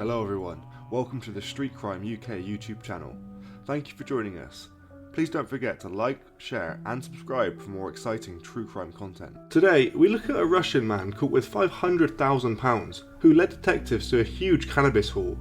Hello everyone, welcome to the Street Crime UK YouTube channel. Thank you for joining us. Please don't forget to like, share and subscribe for more exciting true crime content. Today we look at a Russian man caught with £500,000 who led detectives to a huge cannabis haul,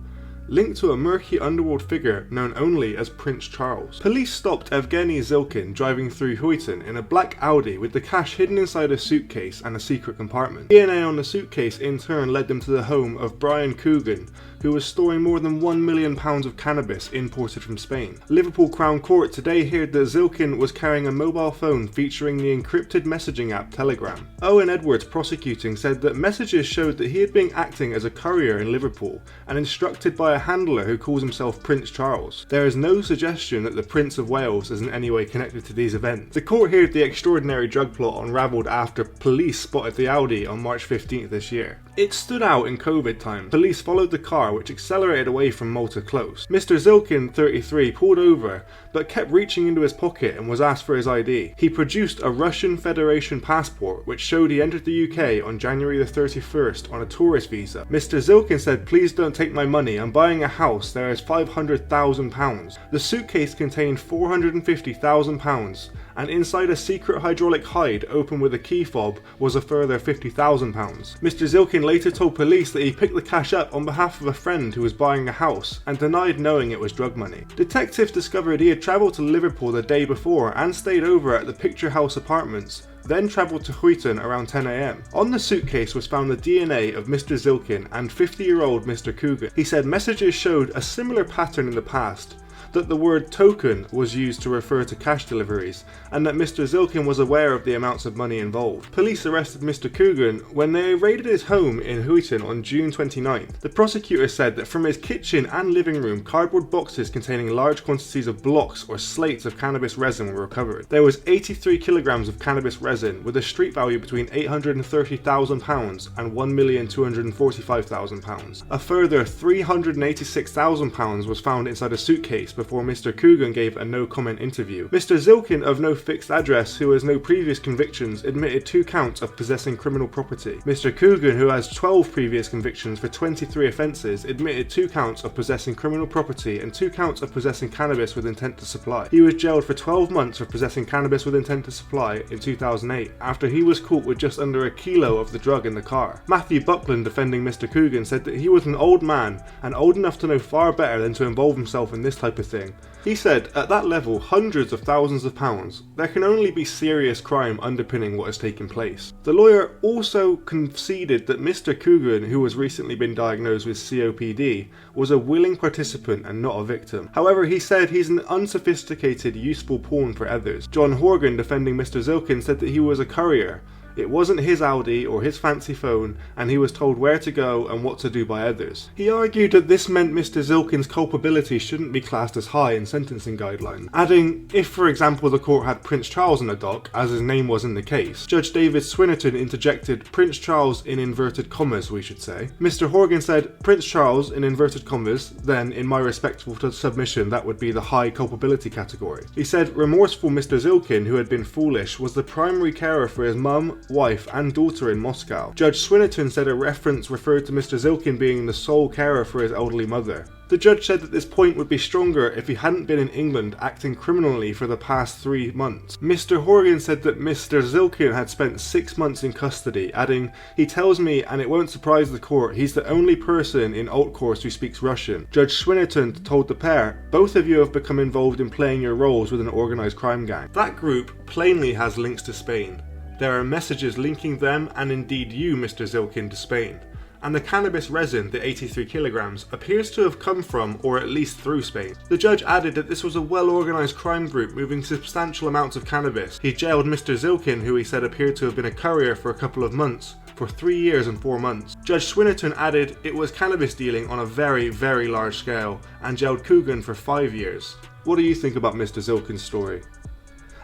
linked to a murky underworld figure known only as Prince Charles. Police stopped Evgeny Zilkin driving through Huiton in a black Audi with the cash hidden inside a suitcase and a secret compartment. DNA on the suitcase in turn led them to the home of Brian Coogan, who was storing more than £1 million of cannabis imported from Spain. Liverpool Crown Court today heard that Zilkin was carrying a mobile phone featuring the encrypted messaging app Telegram. Owen Edwards, prosecuting, said that messages showed that he had been acting as a courier in Liverpool and instructed by a handler who calls himself Prince Charles. There is no suggestion that the Prince of Wales is in any way connected to these events. The court heard the extraordinary drug plot unravelled after police spotted the Audi on March 15th this year. It stood out in COVID time. Police followed the car, which accelerated away from Malta Close. Mr. Zilkin, 33, pulled over but kept reaching into his pocket and was asked for his ID. He produced a Russian Federation passport which showed he entered the UK on January the 31st on a tourist visa. Mr. Zilkin said, "Please don't take my money, I'm buying a house, there is £500,000. The suitcase contained £450,000 and inside a secret hydraulic hide open with a key fob was a further £50,000. Mr. Zilkin later told police that he picked the cash up on behalf of a friend who was buying a house and denied knowing it was drug money. Detectives discovered he had travelled to Liverpool the day before and stayed over at the Picture House Apartments, then travelled to Huiton around 10 AM. On the suitcase was found the DNA of Mr. Zilkin and 50-year-old Mr. Coogan. He said messages showed a similar pattern in the past, that the word token was used to refer to cash deliveries, and that Mr. Zilkin was aware of the amounts of money involved. Police arrested Mr. Coogan when they raided his home in Huiton on June 29th. The prosecutor said that from his kitchen and living room, cardboard boxes containing large quantities of blocks or slates of cannabis resin were recovered. There was 83 kilograms of cannabis resin with a street value between £830,000 and £1,245,000. A further £386,000 was found inside a suitcase before Mr. Coogan gave a no-comment interview. Mr. Zilkin, of no fixed address, who has no previous convictions, admitted 2 counts of possessing criminal property. Mr. Coogan, who has 12 previous convictions for 23 offences, admitted 2 counts of possessing criminal property and 2 counts of possessing cannabis with intent to supply. He was jailed for 12 months for possessing cannabis with intent to supply in 2008, after he was caught with just under a kilo of the drug in the car. Matthew Buckland, defending Mr. Coogan, said that he was an old man and old enough to know far better than to involve himself in this type of thing. He said, at that level, hundreds of thousands of pounds, there can only be serious crime underpinning what has taken place. The lawyer also conceded that Mr. Coogan, who has recently been diagnosed with COPD, was a willing participant and not a victim. However, he said he's an unsophisticated, useful pawn for others. John Horgan, defending Mr. Zilkin, said that he was a courier. It wasn't his Audi or his fancy phone, and he was told where to go and what to do by others. He argued that this meant Mr. Zilkin's culpability shouldn't be classed as high in sentencing guidelines, adding, if for example the court had Prince Charles in the dock, as his name was in the case. Judge David Swinnerton interjected, Prince Charles in inverted commas, we should say. Mr. Horgan said, Prince Charles in inverted commas, then in my respectful submission that would be the high culpability category. He said remorseful Mr. Zilkin, who had been foolish, was the primary carer for his mum, wife and daughter in Moscow. Judge Swinnerton said a reference referred to Mr. Zilkin being the sole carer for his elderly mother. The judge said that this point would be stronger if he hadn't been in England acting criminally for the past 3 months. Mr. Horgan said that Mr. Zilkin had spent 6 months in custody, adding, he tells me, and it won't surprise the court, he's the only person in Alt Course who speaks Russian. Judge Swinnerton told the pair, both of you have become involved in playing your roles with an organised crime gang. That group plainly has links to Spain. There are messages linking them and indeed you, Mr. Zilkin, to Spain. And the cannabis resin, the 83 kilograms, appears to have come from, or at least through, Spain. The judge added that this was a well-organised crime group moving substantial amounts of cannabis. He jailed Mr. Zilkin, who he said appeared to have been a courier for a couple of months, for 3 years and 4 months. Judge Swinnerton added it was cannabis dealing on a very, very large scale, and jailed Coogan for 5 years. What do you think about Mr. Zilkin's story?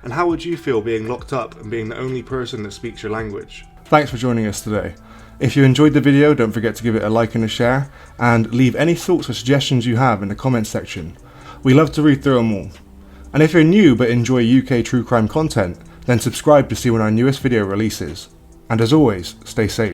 And how would you feel being locked up and being the only person that speaks your language? Thanks for joining us today. If you enjoyed the video, don't forget to give it a like and a share, and leave any thoughts or suggestions you have in the comments section. We love to read through them all. And if you're new but enjoy UK true crime content, then subscribe to see when our newest video releases. And as always, stay safe.